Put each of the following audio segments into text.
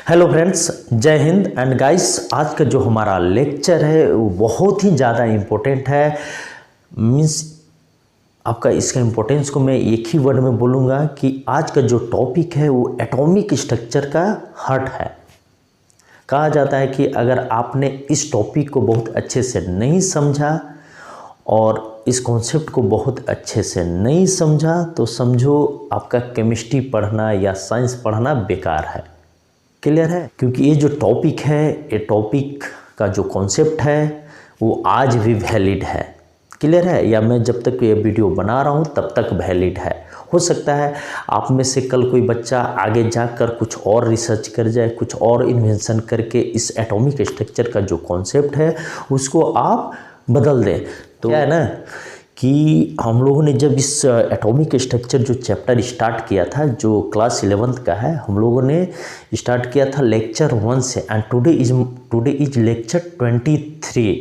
Hello friends, जय Hind and guys. आज का जो हमारा लेक्चर है वो बहुत ही ज़्यादा इम्पोर्टेंट है। मीन्स आपका इसका इम्पोर्टेंस को मैं एक ही वर्ड में बोलूँगा कि आज का जो टॉपिक है वो एटॉमिक स्ट्रक्चर का हार्ट है। कहा जाता है कि अगर आपने इस टॉपिक को बहुत अच्छे से नहीं समझा और इस कॉन्सेप्ट को बहुत अच्छे से नहीं समझा तो समझो आपका केमिस्ट्री पढ़ना या साइंस पढ़ना बेकार है। क्लियर है? क्योंकि ये जो टॉपिक है, ये टॉपिक का जो कॉन्सेप्ट है वो आज भी वैलिड है। क्लियर है? या मैं जब तक ये वीडियो बना रहा हूँ तब तक वैलिड है। हो सकता है आप में से कल कोई बच्चा आगे जाकर कुछ और रिसर्च कर जाए, कुछ और इन्वेंशन करके इस एटॉमिक स्ट्रक्चर का जो कॉन्सेप्ट है उसको आप बदल दें। तो क्या है ना कि हम लोगों ने जब इस एटॉमिक स्ट्रक्चर जो चैप्टर स्टार्ट किया था, जो क्लास 11th का है, हम लोगों ने स्टार्ट किया था लेक्चर 1 से एंड टुडे इज लेक्चर 23।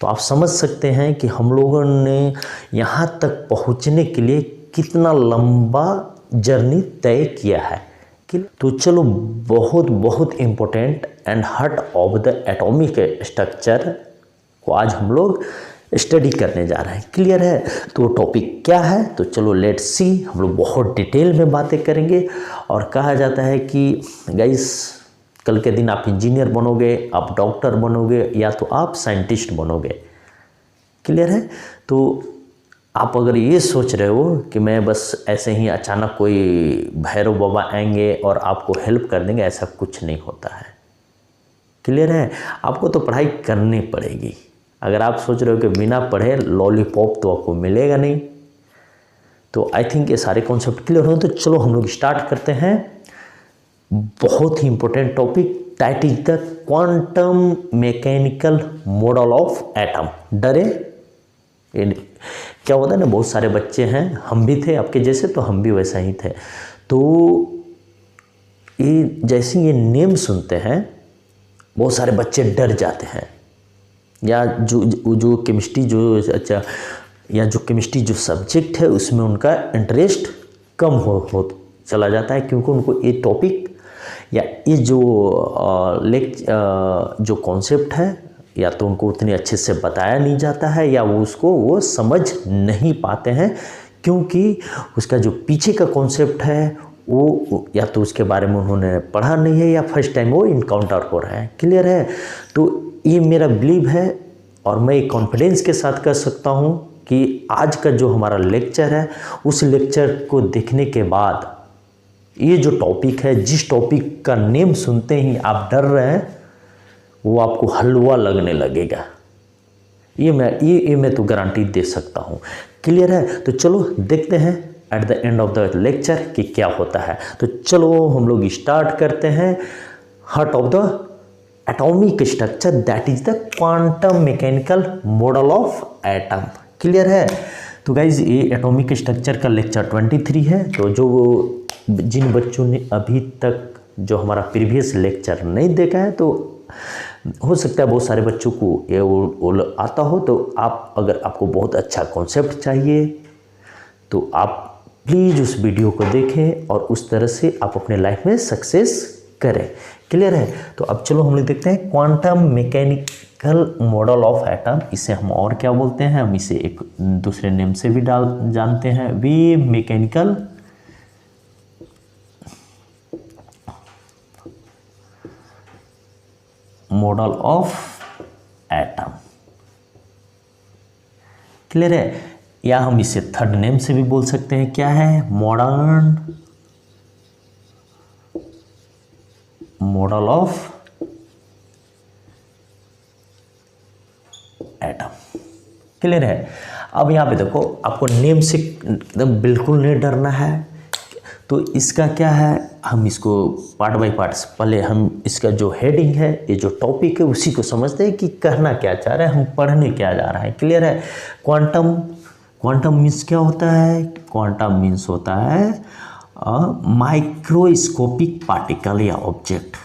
तो आप समझ सकते हैं कि हम लोगों ने यहाँ तक पहुँचने के लिए कितना लंबा जर्नी तय किया है। तो चलो, बहुत बहुत important and heart of the atomic structure को आज हम लोग स्टडी करने जा रहे हैं। क्लियर है? तो टॉपिक क्या है, तो चलो लेट्स सी। हम लोग बहुत डिटेल में बातें करेंगे और कहा जाता है कि गाइस कल के दिन आप इंजीनियर बनोगे, आप डॉक्टर बनोगे या तो आप साइंटिस्ट बनोगे। क्लियर है? तो आप अगर ये सोच रहे हो कि मैं बस ऐसे ही अचानक कोई भैरव बाबा आएंगे और आपको हेल्प कर देंगे, ऐसा कुछ नहीं होता है। क्लियर है? आपको तो पढ़ाई करनी पड़ेगी। अगर आप सोच रहे हो कि बिना पढ़े लॉलीपॉप तो आपको मिलेगा नहीं। तो आई थिंक ये सारे कॉन्सेप्ट क्लियर हो। तो चलो हम लोग स्टार्ट करते हैं। बहुत ही important topic, that is the quantum mechanical model of atom. डरे? क्या होता है ना, बहुत सारे बच्चे हैं, हम भी थे आपके जैसे, तो हम भी वैसा ही थे। तो ये जैसे ये नेम सुनते हैं बहुत सारे बच्चे डर जाते हैं, या जो केमिस्ट्री जो केमिस्ट्री जो सब्जेक्ट है उसमें उनका इंटरेस्ट कम हो चला जाता है, क्योंकि उनको ये टॉपिक या ये जो कॉन्सेप्ट है या तो उनको उतने अच्छे से बताया नहीं जाता है या वो समझ नहीं पाते हैं, क्योंकि उसका जो पीछे का कॉन्सेप्ट है वो या तो उसके बारे में उन्होंने पढ़ा नहीं है या फर्स्ट टाइम वो इनकाउंटर हो रहा है। क्लियर है? तो ये मेरा बिलीव है और मैं कॉन्फिडेंस के साथ कह सकता हूँ कि आज का जो हमारा लेक्चर है उस लेक्चर को देखने के बाद ये जो टॉपिक है, जिस टॉपिक का नेम सुनते ही आप डर रहे हैं, वो आपको हलवा लगने लगेगा। ये मैं तो गारंटी दे सकता हूँ। क्लियर है? तो चलो देखते हैं at the end of the lecture कि क्या होता है। तो चलो हम लोग स्टार्ट करते हैं। Heart of the atomic structure, that is the quantum mechanical model of atom. Clear है? तो गाइज ये एटॉमिक स्ट्रक्चर का लेक्चर 23 है। तो जिन बच्चों ने अभी तक जो हमारा प्रीवियस लेक्चर नहीं देखा है, तो हो सकता है बहुत सारे बच्चों को ये वो आता हो। तो अगर आपको बहुत अच्छा कॉन्सेप्ट चाहिए तो आप प्लीज़ उस वीडियो को देखें और उस तरह से आप अपने लाइफ में सक्सेस करें। क्लियर है? तो अब चलो हम लोग देखते हैं quantum mechanical model of atom. इसे हम और क्या बोलते हैं, हम इसे एक दूसरे नेम से भी जानते हैं, wave mechanical model of atom. Clear है? या हम इसे थर्ड नेम से भी बोल सकते हैं, क्या है, modern model of atom. Clear है? अब यहाँ पे देखो, आपको नेम से एकदम बिल्कुल नहीं डरना है। तो इसका क्या है, हम इसको पार्ट बाय पार्ट, पहले हम इसका जो हेडिंग है, ये जो टॉपिक है उसी को समझते हैं कि कहना क्या चाह रहे हैं, हम पढ़ने क्या जा रहा है। क्लियर है? क्वांटम मीन्स क्या होता है? क्वांटम मीन्स होता है माइक्रोस्कोपिक पार्टिकल या ऑब्जेक्ट।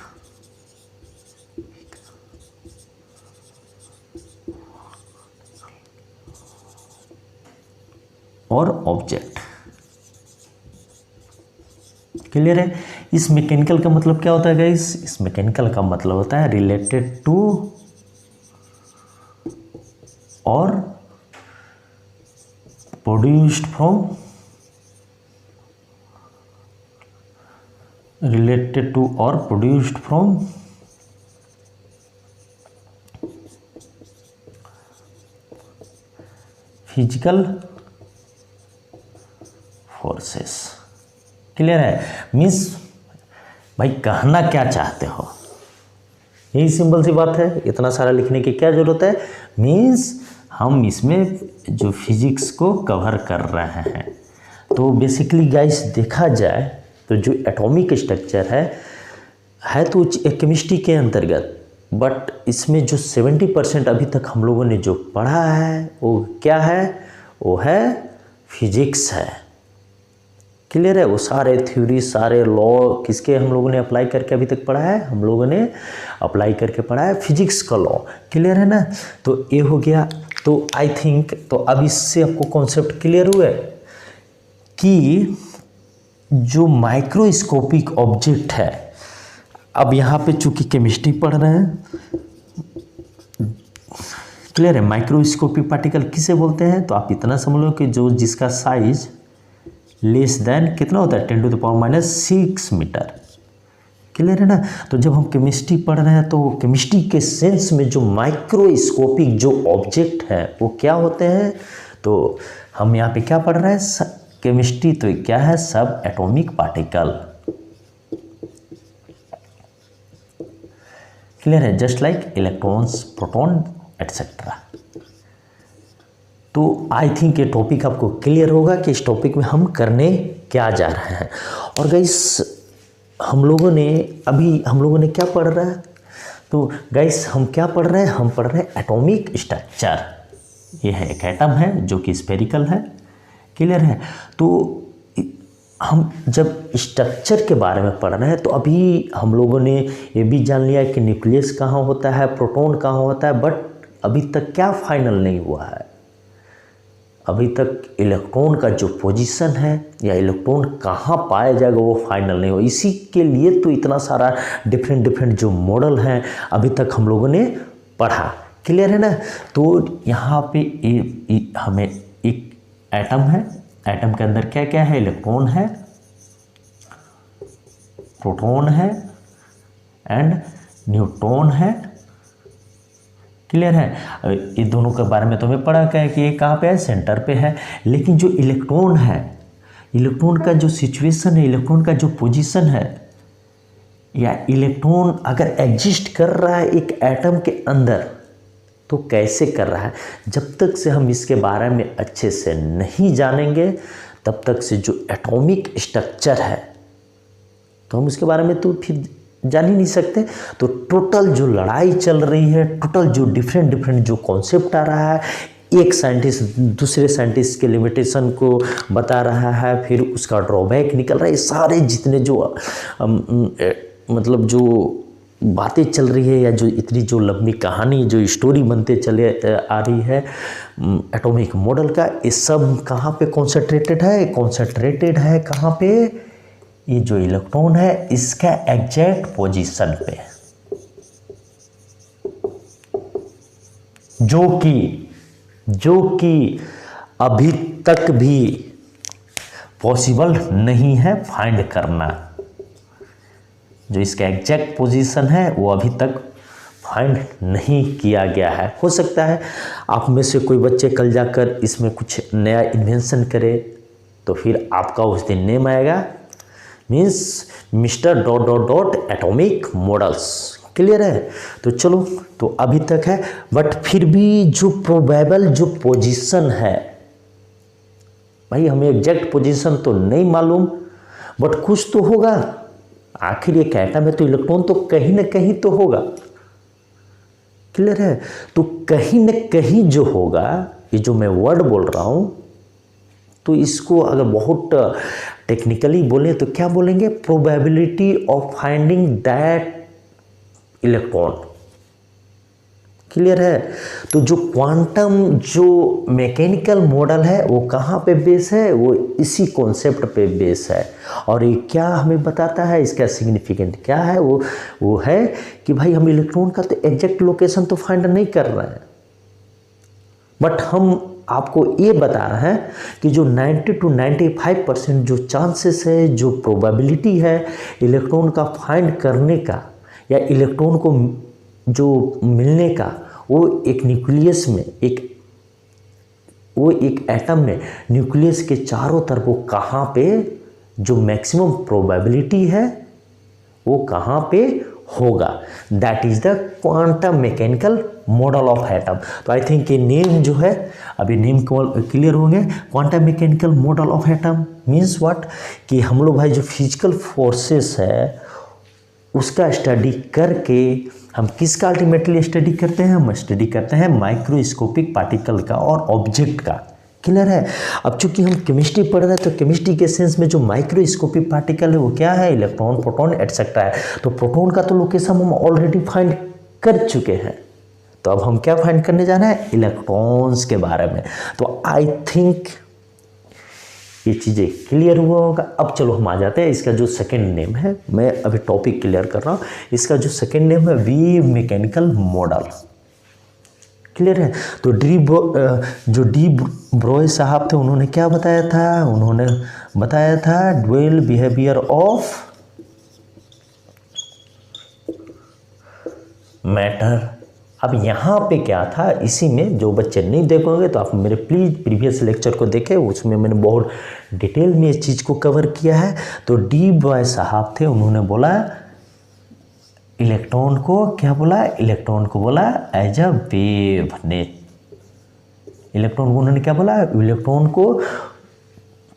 और ऑब्जेक्ट क्लियर है। इस मैकेनिकल का मतलब क्या होता है गाइस? इस मैकेनिकल का मतलब होता है रिलेटेड टू और प्रोड्यूस्ड फ्रॉम, रिलेटेड टू और produced from physical forces. Clear है। मीन्स भाई कहना क्या चाहते हो, यही सिंपल सी बात है, इतना सारा लिखने की क्या जरूरत है। मीन्स हम इसमें जो फिजिक्स को कवर कर रहे हैं। तो बेसिकली गाइस देखा जाए तो जो एटॉमिक स्ट्रक्चर है तो एक केमिस्ट्री के अंतर्गत, बट इसमें जो 70% अभी तक हम लोगों ने जो पढ़ा है वो क्या है? वो है फिजिक्स है। क्लियर है। वो सारे थ्योरी, सारे लॉ किसके हम लोगों ने अप्लाई करके अभी तक पढ़ा है? हम लोगों ने अप्लाई करके पढ़ा है फिजिक्स का लॉ। क्लियर है ना। तो ये हो गया। तो आई थिंक तो अब इससे आपको कॉन्सेप्ट क्लियर हुआ कि जो माइक्रोस्कोपिक ऑब्जेक्ट है, अब यहाँ पे चूंकि केमिस्ट्री पढ़ रहे हैं, क्लियर है। माइक्रोस्कोपिक पार्टिकल किसे बोलते हैं? तो आप इतना समझ लो कि जो जिसका साइज लेस देन कितना होता है? 10⁻⁻⁶ मीटर। क्लियर है ना। तो जब हम केमिस्ट्री पढ़ रहे हैं तो केमिस्ट्री के सेंस में जो माइक्रोस्कोपिक जो ऑब्जेक्ट है वो क्या होते हैं? तो हम यहाँ पे क्या पढ़ रहे हैं? केमिस्ट्री तो क्या है? सब एटॉमिक पार्टिकल। क्लियर है। Just like electrons, proton etcetera. तो आई थिंक ये टॉपिक आपको क्लियर होगा कि इस टॉपिक में हम करने क्या जा रहे हैं। और गाइस हम लोगों ने क्या पढ़ रहा है? तो गाइस हम क्या पढ़ रहे हैं? हम पढ़ रहे हैं एटॉमिक स्ट्रक्चर। ये है एक एटम है जो कि स्फेरिकल है। क्लियर है। तो हम जब स्ट्रक्चर के बारे में पढ़ रहे हैं तो अभी हम लोगों ने ये भी जान लिया कि न्यूक्लियस कहाँ होता है, प्रोटॉन कहाँ होता है, बट अभी तक क्या फाइनल नहीं हुआ है। अभी तक इलेक्ट्रॉन का जो पोजीशन है या इलेक्ट्रॉन कहाँ पाया जाएगा वो फाइनल नहीं हो। इसी के लिए तो इतना सारा डिफरेंट जो मॉडल हैं अभी तक हम लोगों ने पढ़ा। क्लियर है ना। तो यहाँ पे हमें एक एटम है, एटम के अंदर क्या क्या है? इलेक्ट्रॉन है, प्रोटॉन है एंड न्यूट्रॉन है। क्लियर है। ये दोनों के बारे में तो हमें पढ़ा क्या है कि ये कहाँ पे है? सेंटर पे है। लेकिन जो इलेक्ट्रॉन है, इलेक्ट्रॉन का जो सिचुएशन है, इलेक्ट्रॉन का जो पोजीशन है, या इलेक्ट्रॉन अगर एग्जिस्ट कर रहा है एक एटम के अंदर तो कैसे कर रहा है? जब तक से हम इसके बारे में अच्छे से नहीं जानेंगे तब तक से जो एटॉमिक स्ट्रक्चर है तो हम उसके बारे में तो फिर जान ही नहीं सकते। तो टोटल जो लड़ाई चल रही है, टोटल जो डिफरेंट जो कॉन्सेप्ट आ रहा है, एक साइंटिस्ट दूसरे साइंटिस्ट के लिमिटेशन को बता रहा है, फिर उसका ड्रॉबैक निकल रहा है। सारे जितने जो मतलब जो बातें चल रही है या जो इतनी जो लंबी कहानी जो स्टोरी बनते चले आ रही है एटॉमिक मॉडल का, ये सब कहाँ पे कॉन्सेंट्रेटेड है? कॉन्सेंट्रेटेड है कहाँ पे? ये जो इलेक्ट्रॉन है इसका एग्जैक्ट पोजीशन पे, जो कि अभी तक भी पॉसिबल नहीं है फाइंड करना। जो इसका एग्जैक्ट पोजीशन है वो अभी तक फाइंड नहीं किया गया है। हो सकता है आप में से कोई बच्चे कल जाकर इसमें कुछ नया इन्वेंशन करे तो फिर आपका उस दिन नेम आएगा, means mister dot dot dot atomic models. Clear है। तो चलो, तो अभी तक है, बट फिर भी जो प्रोबेबल जो पोजीशन है, भाई हमें एग्जैक्ट पोजीशन तो नहीं मालूम बट कुछ तो होगा। आखिर एक एटम है तो इलेक्ट्रॉन तो कहीं ना कहीं तो होगा। क्लियर है। तो कहीं ना कहीं जो होगा, ये जो मैं वर्ड बोल रहा हूं, तो इसको अगर बहुत टेक्निकली बोले तो क्या बोलेंगे? Probability of finding that electron. Clear है। तो जो क्वांटम जो मैकेनिकल मॉडल है वो कहाँ पे बेस है, वो इसी कॉन्सेप्ट पे बेस है। और ये क्या हमें बताता है, इसका सिग्निफिकेंट क्या है, वो है कि भाई हम इलेक्ट्रॉन का तो एग्जैक्ट लोकेशन तो फाइंड नहीं कर रहे हैं, बट हम आपको ये बता रहे हैं कि जो 90 to 95% जो चांसेस है, जो प्रोबेबिलिटी है इलेक्ट्रॉन का फाइंड करने का या इलेक्ट्रॉन को जो मिलने का, वो एक न्यूक्लियस में एक एटम में न्यूक्लियस के चारों तरफ वो कहाँ पे जो मैक्सिमम प्रोबेबिलिटी है वो कहाँ पे होगा, that is the quantum mechanical model of atom. तो आई थिंक ये नेम जो है, अभी नेम क्लियर होंगे। Quantum mechanical model of atom means what, कि हम लोग भाई जो फिजिकल फोर्सेस है उसका स्टडी करके हम किसका अल्टीमेटली स्टडी करते हैं, हम स्टडी करते हैं माइक्रोस्कोपिक पार्टिकल का और ऑब्जेक्ट का। क्लियर है। अब चूंकि हम केमिस्ट्री पढ़ रहे हैं तो केमिस्ट्री के सेंस में जो माइक्रोस्कोपिक पार्टिकल है वो क्या है, इलेक्ट्रॉन, प्रोटॉन एटसेट्रा है। तो प्रोटॉन का तो लोकेशन हम ऑलरेडी फाइंड कर चुके हैं, तो अब हम क्या फाइंड करने जा रहे हैं, इलेक्ट्रॉन्स के बारे में। तो आई थिंक ये चीज़ें क्लियर हुआ होगा। अब चलो हम आ जाते हैं, इसका जो सेकेंड नेम है, मैं अभी टॉपिक क्लियर कर रहा हूँ, इसका जो सेकेंड नेम है वेव मैकेनिकल मॉडल। क्लियर है। तो डी ब्रोय साहब थे, उन्होंने क्या बताया था, उन्होंने बताया था ड्यूअल बिहेवियर ऑफ मैटर। अब यहाँ पे क्या था, इसी में जो बच्चे नहीं देखोगे तो आप मेरे प्लीज़ प्रीवियस लेक्चर को देखें, उसमें मैंने बहुत डिटेल में इस चीज़ को कवर किया है। तो डी ब्रोय साहब थे, उन्होंने बोला इलेक्ट्रॉन को क्या बोला, इलेक्ट्रॉन को बोला एज अ वेव ने, इलेक्ट्रॉन को उन्होंने क्या बोला, इलेक्ट्रॉन को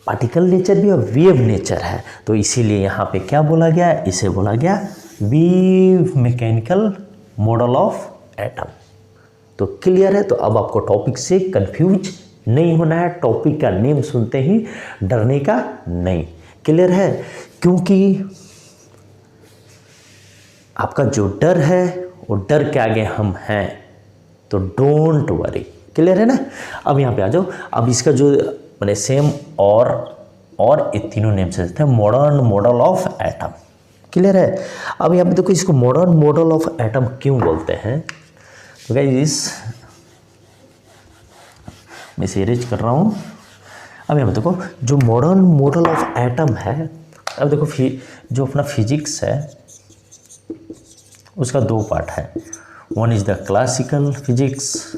पार्टिकल नेचर भी और वेव नेचर है। तो इसीलिए यहाँ पे क्या बोला गया, इसे बोला गया wave mechanical model of atom. तो क्लियर है। तो अब आपको टॉपिक से कंफ्यूज नहीं होना है, टॉपिक का नेम सुनते ही डरने का नहीं। क्लियर है। क्योंकि आपका जो डर है वो डर के आगे हम हैं, तो डोंट वरी। क्लियर है ना। अब यहाँ पे आ जाओ। अब इसका जो मैंने सेम और ये तीनों नेम से थे, modern model of atom. Clear है। अब यहाँ पे देखो, इसको मॉडर्न मॉडल ऑफ एटम क्यों बोलते हैं, तो गाइस मैं इसे इरेज कर रहा हूँ। अब यहाँ पे देखो, जो मॉडर्न मॉडल ऑफ एटम है, अब देखो जो अपना फिजिक्स है उसका दो पार्ट है, one is the classical physics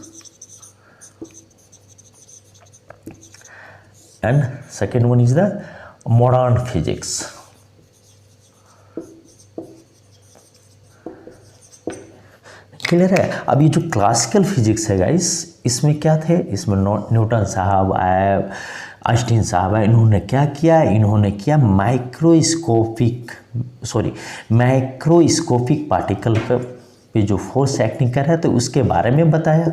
and second one is the modern physics. Clear है। अब ये जो क्लासिकल फिजिक्स है गाइस, इसमें क्या थे, इसमें न्यूटन साहब आए, आइंस्टीन साहब आए, इन्होंने क्या किया, इन्होंने किया माइक्रोस्कोपिक पार्टिकल पे जो फोर्स एक्टिंग कर रहा है तो उसके बारे में बताया।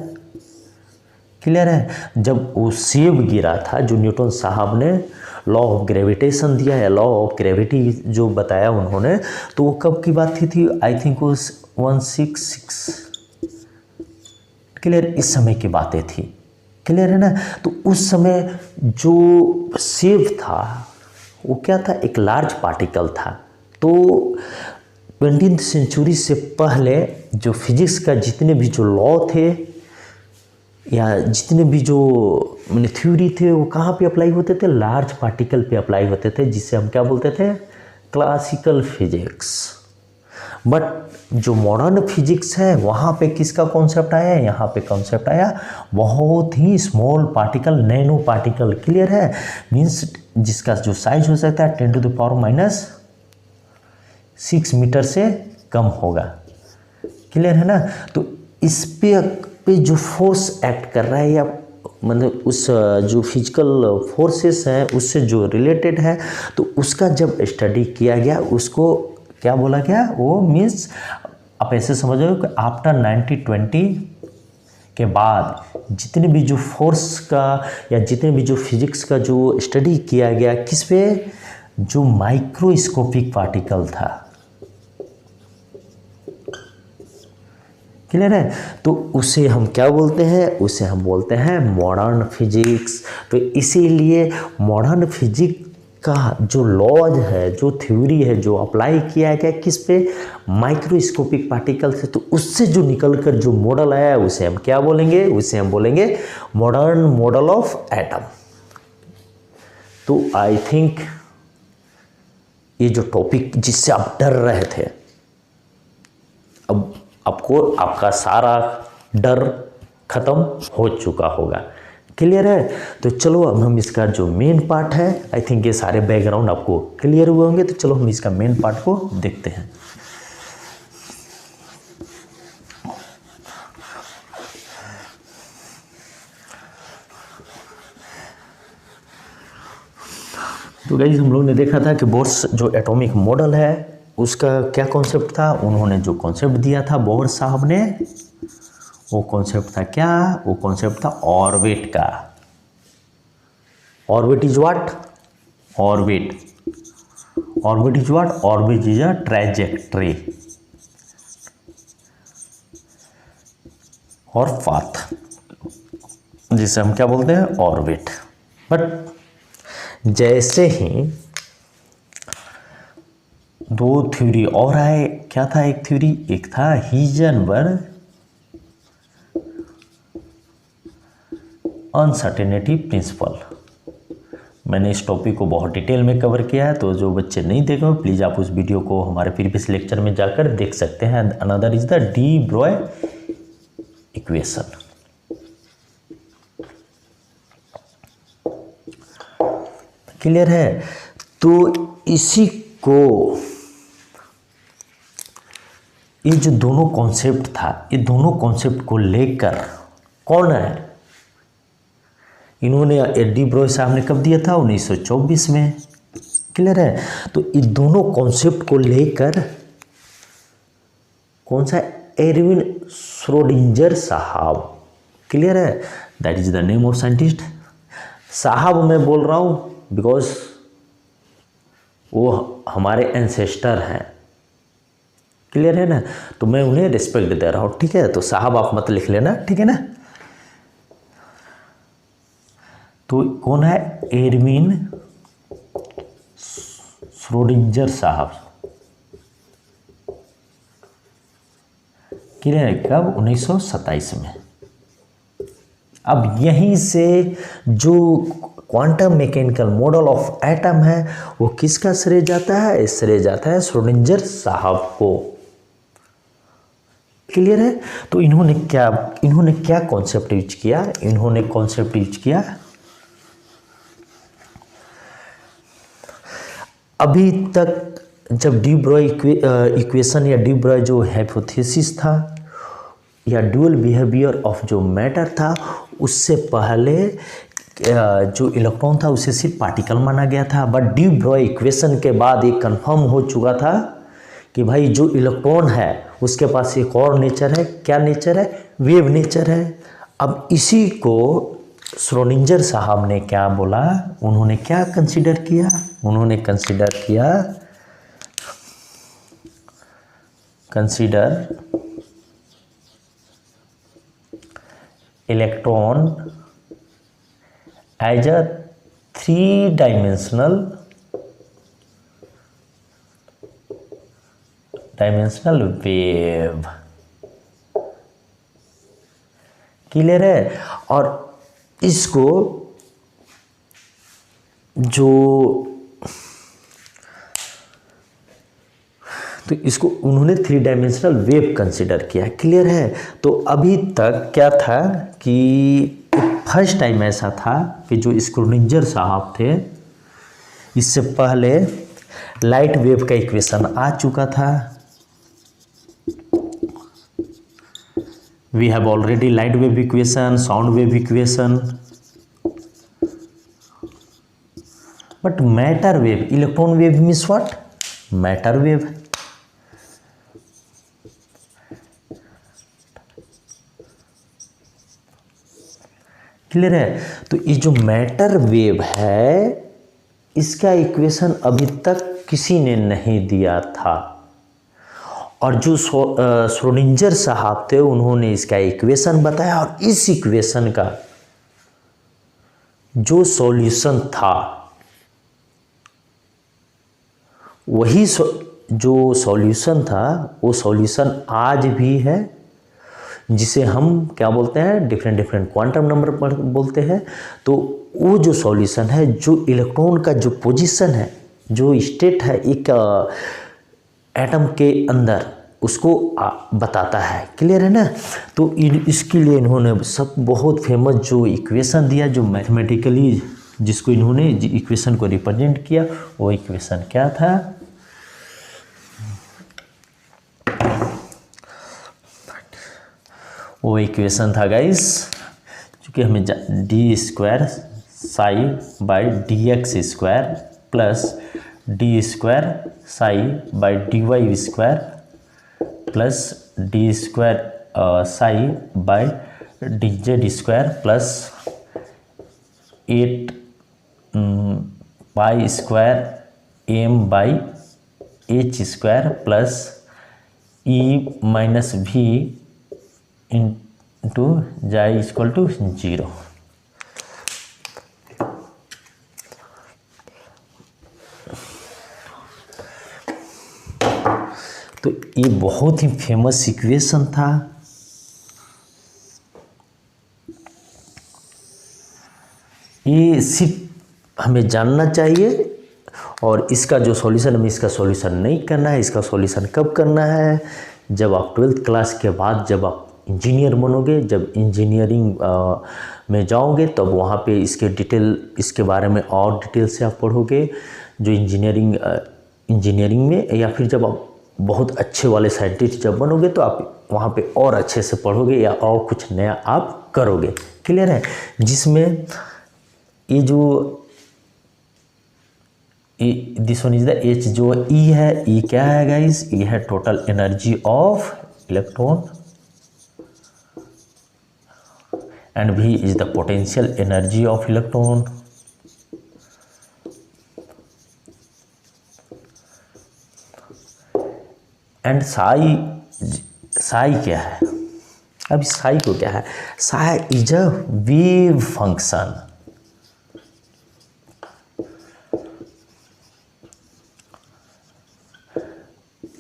क्लियर है। जब वो सेब गिरा था, जो न्यूटन साहब ने लॉ ऑफ ग्रेविटेशन दिया है, लॉ ऑफ ग्रेविटी जो बताया उन्होंने, तो वो कब की बात थी आई थिंक वो 166। क्लियर, इस समय की बातें थी। क्लियर है ना। तो उस समय जो सेब था वो क्या था, एक लार्ज पार्टिकल था। तो 20वीं सेंचुरी से पहले जो फिजिक्स का जितने भी जो लॉ थे या जितने भी जो मैंने थ्योरी थे वो कहाँ पे अप्लाई होते थे, लार्ज पार्टिकल पे अप्लाई होते थे, जिससे हम क्या बोलते थे, क्लासिकल फिजिक्स। बट जो मॉडर्न फिजिक्स है वहाँ पे किसका कॉन्सेप्ट आया, यहाँ पे कॉन्सेप्ट आया बहुत ही small particle, nano particle. Clear है। मीन्स जिसका जो साइज हो सकता है 10⁻⁻6 मीटर से कम होगा। क्लियर है ना। तो इस पे जो फोर्स एक्ट कर रहा है या मतलब उस जो फिजिकल फोर्सेस हैं उससे जो रिलेटेड है, तो उसका जब स्टडी किया गया उसको क्या बोला गया, वो मीन्स आप ऐसे समझो कि आफ्टर 1920 के बाद जितने भी जो फोर्स का या जितने भी जो फिजिक्स का जो स्टडी किया गया, किस पे, जो माइक्रोस्कोपिक पार्टिकल था। क्लियर है। तो उसे हम क्या बोलते हैं, उसे हम बोलते हैं मॉडर्न फिजिक्स। तो इसीलिए मॉडर्न फिजिक्स का जो लॉज है, जो थ्योरी है, जो अप्लाई किया गया किस पे, माइक्रोस्कोपिक पार्टिकल से, तो उससे जो निकल कर जो मॉडल आया है उसे हम क्या बोलेंगे, उसे हम बोलेंगे मॉडर्न मॉडल ऑफ एटम। तो आई थिंक ये जो टॉपिक जिससे आप डर रहे थे, अब आपको आपका सारा डर खत्म हो चुका होगा। क्लियर है। तो चलो अब हम इसका जो मेन पार्ट है, आई थिंक ये सारे बैकग्राउंड आपको क्लियर हुए होंगे। तो चलो हम इसका मेन पार्ट को देखते हैं। तो गाइस हम लोग ने देखा था कि बोर्स जो एटॉमिक मॉडल है उसका क्या कॉन्सेप्ट था। उन्होंने जो कॉन्सेप्ट दिया था बोर साहब ने, वो कॉन्सेप्ट था क्या, वो कॉन्सेप्ट था ऑर्बिट का। Orbit is what, orbit, orbit is what, orbit is a trajectory और पाथ, जिसे हम क्या बोलते हैं, ऑर्बिट। बट जैसे ही दो थ्योरी और आए, क्या था एक थ्योरी, एक था हीजनबर्ग अनसर्टेनिटी प्रिंसिपल। मैंने इस टॉपिक को बहुत डिटेल में कवर किया है, तो जो बच्चे नहीं देखे प्लीज़ आप उस वीडियो को हमारे प्रीवियस लेक्चर में जाकर देख सकते हैं। Another is the D Broglie equation. Clear है। तो इसी को, ये जो दोनों कॉन्सेप्ट था, ये दोनों कॉन्सेप्ट को लेकर कौन है, इन्होंने डी ब्रॉय साहब ने कब दिया था, 1924 में। क्लियर है। तो ये दोनों कॉन्सेप्ट को लेकर कौन सा, एरविन श्रोडिंगर साहब। क्लियर है। That is the name of scientist. साहब मैं बोल रहा हूँ बिकॉज वो हमारे एंसेस्टर हैं। क्लियर है ना। तो मैं उन्हें रिस्पेक्ट दे रहा हूँ। ठीक है। तो साहब आप मत लिख लेना, ठीक है ना। तो कौन है, एरविन श्रोडिंगर साहब। क्लियर है। कब, 1927 में। अब यहीं से जो quantum mechanical model of atom है वो किसका श्रेय जाता है, श्रेय जाता है श्रोडिंगर साहब को। क्लियर है। तो इन्होंने क्या कॉन्सेप्ट यूज किया, इन्होंने कॉन्सेप्ट यूज किया, अभी तक जब डी ब्रॉय इक्वेशन या डी ब्रॉय जो हाइपोथेसिस था या ड्यूअल बिहेवियर ऑफ जो मैटर था, उससे पहले जो इलेक्ट्रॉन था उसे सिर्फ पार्टिकल माना गया था। बट डी ब्रॉय इक्वेशन के बाद ये कंफर्म हो चुका था कि भाई जो इलेक्ट्रॉन है उसके पास एक और नेचर है। क्या नेचर है, वेव नेचर है। अब इसी को श्रोडिंगर साहब ने क्या बोला, उन्होंने क्या कंसीडर किया, उन्होंने कंसीडर किया, consider electron as a 3 dimensional wave. Clear है। और इसको जो, तो इसको उन्होंने 3 डायमेंशनल वेव कंसिडर किया। क्लियर है। तो अभी तक क्या था कि फर्स्ट टाइम ऐसा था कि जो श्रोडिंगर साहब थे, इससे पहले लाइट वेव का इक्वेशन आ चुका था। We have already light wave equation, sound wave equation, but matter wave, electron wave means what, matter wave. Clear है। तो ये जो मैटर वेव है इसका इक्वेशन अभी तक किसी ने नहीं दिया था। और जो श्रोडिंगर साहब थे उन्होंने इसका इक्वेशन बताया, और इस इक्वेशन का जो सॉल्यूशन था वही जो सॉल्यूशन था वो सॉल्यूशन आज भी है, जिसे हम क्या बोलते हैं, डिफरेंट डिफरेंट क्वांटम नंबर पर बोलते हैं। तो वो जो सॉल्यूशन है, जो इलेक्ट्रॉन का जो पोजीशन है, जो स्टेट है एक एटम के अंदर, उसको बताता है। क्लियर है ना। तो इसके लिए इन्होंने सब बहुत फेमस जो इक्वेशन दिया, जो मैथमेटिकली जिसको इन्होंने इक्वेशन को रिप्रेजेंट किया, वो इक्वेशन क्या था, वो इक्वेशन था गाइस, क्योंकि हमें D square psi by D X square plus D square psi by D Y square plus D square psi by D Z square plus 8 pi square M by H square plus E minus V into psi equal to 0। तो ये बहुत ही famous equation था। ये सिर्फ हमें जानना चाहिए, और इसका जो सॉल्यूशन, हमें इसका सॉल्यूशन नहीं करना है। इसका सॉल्यूशन कब करना है, जब आप 12th क्लास के बाद जब आप इंजीनियर बनोगे, जब इंजीनियरिंग में जाओगे, तब वहाँ पे इसके डिटेल, इसके बारे में और डिटेल से आप पढ़ोगे। जो इंजीनियरिंग में, या फिर जब आप बहुत अच्छे वाले साइंटिस्ट जब बनोगे, तो आप वहाँ पे और अच्छे से पढ़ोगे या और कुछ नया आप करोगे। क्लियर है। जिसमें ये जो this one is the H, जो ई है, ई क्या है गाइस, ई है total energy of electron, and V is the potential energy of electron, and Sai क्या है, अब साई को क्या है, Sai is a wave function.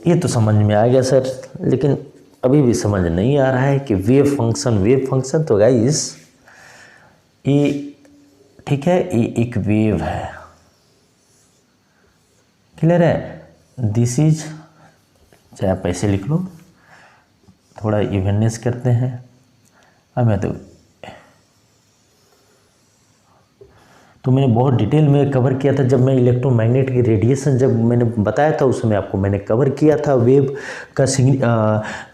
ये तो समझ में आ गया सर, लेकिन अभी भी समझ नहीं आ रहा है कि वेव फंक्शन तो गाइस ये ठीक है, ये एक वेव है। क्लियर है। दिस इज, चाहे आप ऐसे लिख लो, थोड़ा इवेंटनेस करते हैं। अब मैं तो मैंने बहुत डिटेल में कवर किया था जब मैं इलेक्ट्रोमैग्नेट की रेडिएशन जब मैंने बताया था, उसमें आपको मैंने कवर किया था वेव का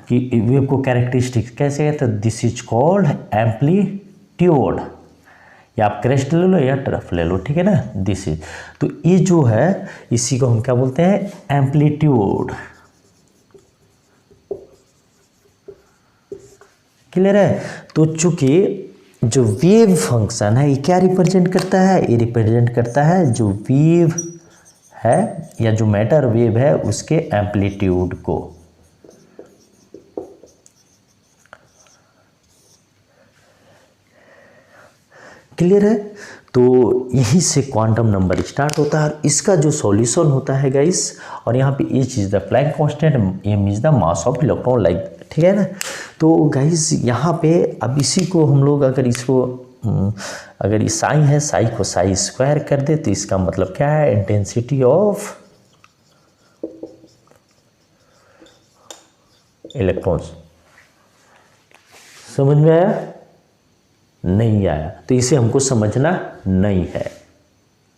कि वेव को कैरेक्टरिस्टिक्स कैसे है। तो दिस इज कॉल्ड एम्पलीट्यूड, या आप क्रेस्ट ले लो या टर्फ ले लो, ठीक है ना। दिस इज, तो ये जो है इसी को हम क्या बोलते हैं, एम्पलीट्यूड। क्लियर है। तो चूंकि जो वेव फंक्शन है ये क्या रिप्रेजेंट करता है, ये रिप्रेजेंट करता है जो वेव है या जो मैटर वेव है उसके एम्पलीट्यूड को। क्लियर है। तो यहीं से क्वांटम नंबर स्टार्ट होता है, और इसका जो सॉल्यूशन होता है गाइस, और यहाँ पे H is the Planck constant, M is the mass of electron, like, ठीक है ना। तो गाइस यहाँ पे अब इसी को हम लोग अगर इसको अगर ये साई है, साई को साई स्क्वायर कर दे, तो इसका मतलब क्या है, इंटेंसिटी ऑफ इलेक्ट्रॉन्स। समझ में आया, नहीं आया, तो इसे हमको समझना नहीं है।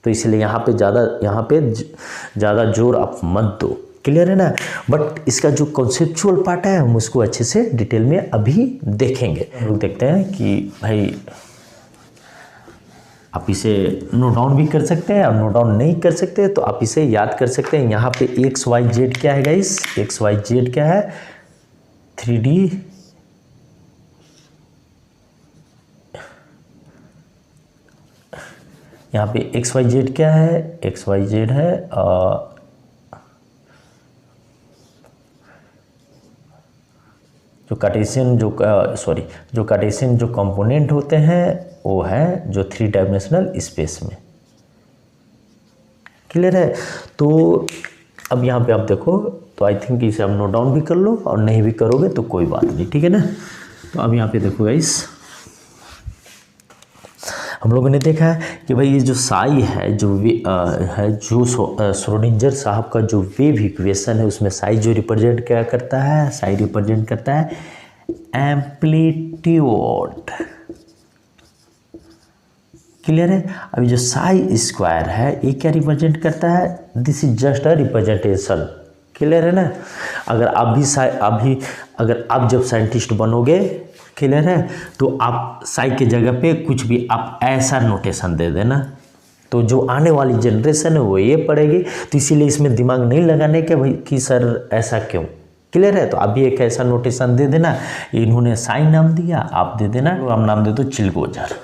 तो इसलिए यहाँ पे ज़्यादा जोर आप मत दो। क्लियर है ना। बट इसका जो कॉन्सेप्चुअल पार्ट है हम उसको अच्छे से डिटेल में अभी देखेंगे। हम लोग देखते हैं कि भाई आप इसे नोट डाउन भी कर सकते हैं, और नोट डाउन नहीं कर सकते तो आप इसे याद कर सकते हैं। यहाँ पे एक्स वाई जेड क्या है गाइस, एक्स वाई जेड क्या है, 3D यहाँ पे एक्स वाई जेड क्या है, एक्स वाई जेड है जो कार्टेशियन जो कार्टेशियन जो कंपोनेंट होते हैं वो है जो 3 डायमेंशनल स्पेस में। क्लियर है? तो अब यहाँ पे आप देखो, तो आई थिंक इसे आप नोट डाउन भी कर लो, और नहीं भी करोगे तो कोई बात नहीं, ठीक है ना। तो अब यहाँ पे देखो गाइस, हम लोगों ने देखा है कि भाई ये जो साई है जो श्रोडिंगर साहब का जो वेव इक्वेशन है, उसमें साई जो रिप्रेजेंट क्या करता है, साई रिप्रेजेंट करता है एम्पलीट्यूड। क्लियर है? अभी जो साई स्क्वायर है ये क्या रिप्रेजेंट करता है, this is just a representation. Clear है ना? अगर आप जब साइंटिस्ट बनोगे, क्लियर है, तो आप साई के जगह पे कुछ भी आप ऐसा नोटेशन दे देना, तो जो आने वाली जनरेशन है वो ये पढ़ेगी। तो इसीलिए इसमें दिमाग नहीं लगाने के भाई कि सर ऐसा क्यों। क्लियर है? तो अभी एक ऐसा नोटेशन दे देना, इन्होंने साई नाम दिया, आप दे देना, आप नाम दे दो चिलगोजर।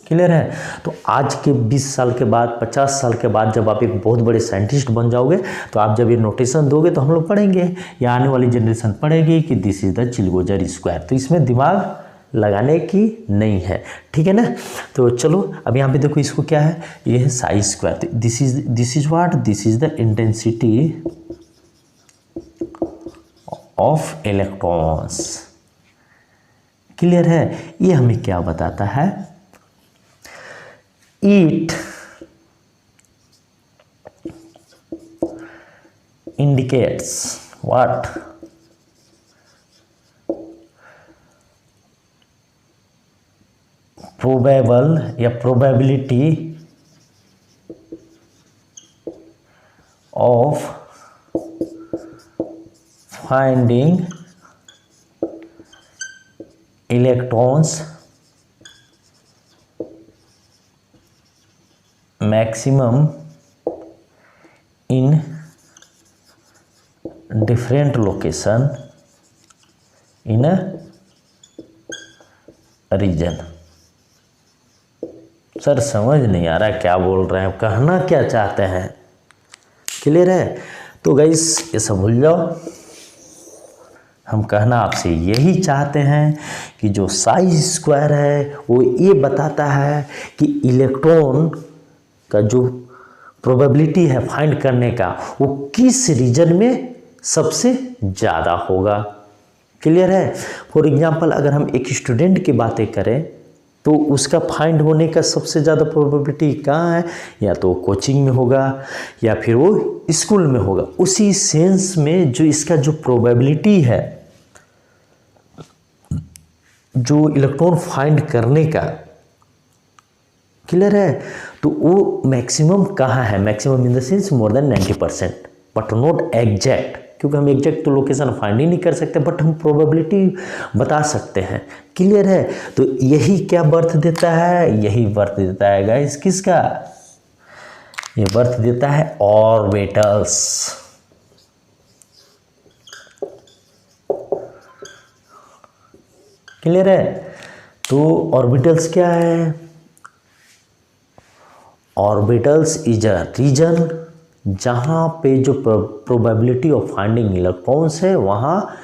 क्लियर है? तो आज के 20 साल के बाद, 50 साल के बाद जब आप एक बहुत बड़े साइंटिस्ट बन जाओगे, तो आप जब ये नोटेशन दोगे तो हम लोग पढ़ेंगे, या आने वाली जनरेशन पढ़ेगी कि दिस इज द चिलगोजर स्क्वायर। तो इसमें दिमाग लगाने की नहीं है, ठीक है ना। तो चलो अब यहाँ पे देखो, इसको क्या है, ये है साई स्क्वायर। तो this is what, this is the intensity of electrons. Clear है? ये हमें क्या बताता है, it indicates what, probable या probability of finding electrons maximum in different location in a region। Sir समझ नहीं आ रहा क्या बोल रहे हैं, कहना क्या चाहते हैं। क्लियर है? तो गाइस ये सब भूल जाओ, हम कहना आपसे यही चाहते हैं कि जो साई स्क्वायर है वो ये बताता है कि इलेक्ट्रॉन का जो प्रोबेबिलिटी है फाइंड करने का, वो किस रीजन में सबसे ज़्यादा होगा। क्लियर है? फॉर एग्जांपल अगर हम एक स्टूडेंट की बातें करें तो उसका फाइंड होने का सबसे ज़्यादा प्रोबेबिलिटी कहाँ है, या तो कोचिंग में होगा या फिर वो स्कूल में होगा। उसी सेंस में जो इसका जो प्रोबेबिलिटी है जो इलेक्ट्रॉन फाइंड करने का, क्लियर है, तो वो मैक्सिमम कहाँ है, maximum in the sense more than 90%, but not exact, क्योंकि हम एग्जैक्ट तो लोकेशन फाइंड ही नहीं कर सकते, बट हम प्रोबेबिलिटी बता सकते हैं। क्लियर है? तो यही क्या बर्थ देता है, यही बर्थ देता है गाइस किसका, ये बर्थ देता है ऑर्बिटल्स। क्लियर है? तो ऑर्बिटल्स क्या है, ऑर्बिटल्स इज अ रीजन जहाँ पे जो प्रोबेबिलिटी ऑफ फाइंडिंग इलेक्ट्रॉन्स है वहाँ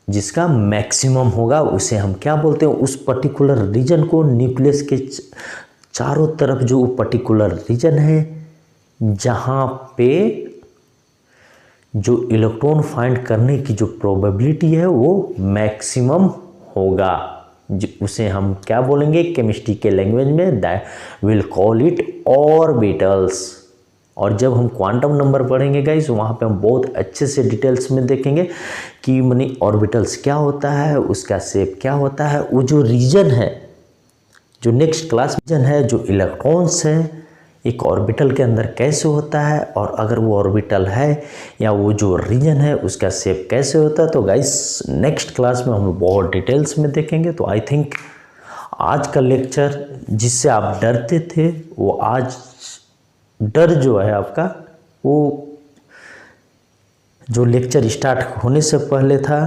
जिसका मैक्सिमम होगा, उसे हम क्या बोलते हैं, उस पर्टिकुलर रीजन को, न्यूक्लियस के चारों तरफ जो पर्टिकुलर रीजन है जहाँ पे जो इलेक्ट्रॉन फाइंड करने की जो प्रोबेबिलिटी है वो मैक्सिमम होगा, उसे हम क्या बोलेंगे केमिस्ट्री के लैंग्वेज में, that will call it orbitals. और जब हम क्वांटम नंबर पढ़ेंगे गाइस, वहाँ पे हम बहुत अच्छे से डिटेल्स में देखेंगे कि मनी ऑर्बिटल्स क्या होता है, उसका शेप क्या होता है, वो जो रीजन है, जो नेक्स्ट क्लास रीजन है, जो इलेक्ट्रॉन्स है एक ऑर्बिटल के अंदर कैसे होता है, और अगर वो ऑर्बिटल है या वो जो रीजन है उसका शेप कैसे होता है। तो गाइस नेक्स्ट क्लास में हम लोग बहुत डिटेल्स में देखेंगे। तो आई थिंक आज का लेक्चर जिससे आप डरते थे, वो आज डर जो है आपका वो जो लेक्चर स्टार्ट होने से पहले था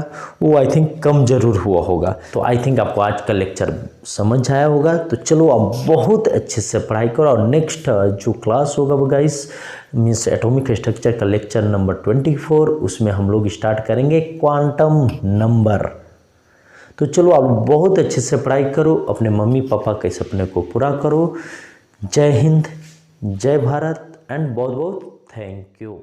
वो आई थिंक कम ज़रूर हुआ होगा। तो आई थिंक आपको आज का लेक्चर समझ आया होगा। तो चलो आप बहुत अच्छे से पढ़ाई करो और नेक्स्ट जो क्लास होगा वो गाइस मीन्स एटॉमिक स्ट्रक्चर का लेक्चर नंबर 24, उसमें हम लोग स्टार्ट करेंगे क्वांटम नंबर। तो चलो आप बहुत अच्छे से पढ़ाई करो, अपने मम्मी पापा के सपने को पूरा करो। जय हिंद, जय भारत एंड बहुत बहुत थैंक यू।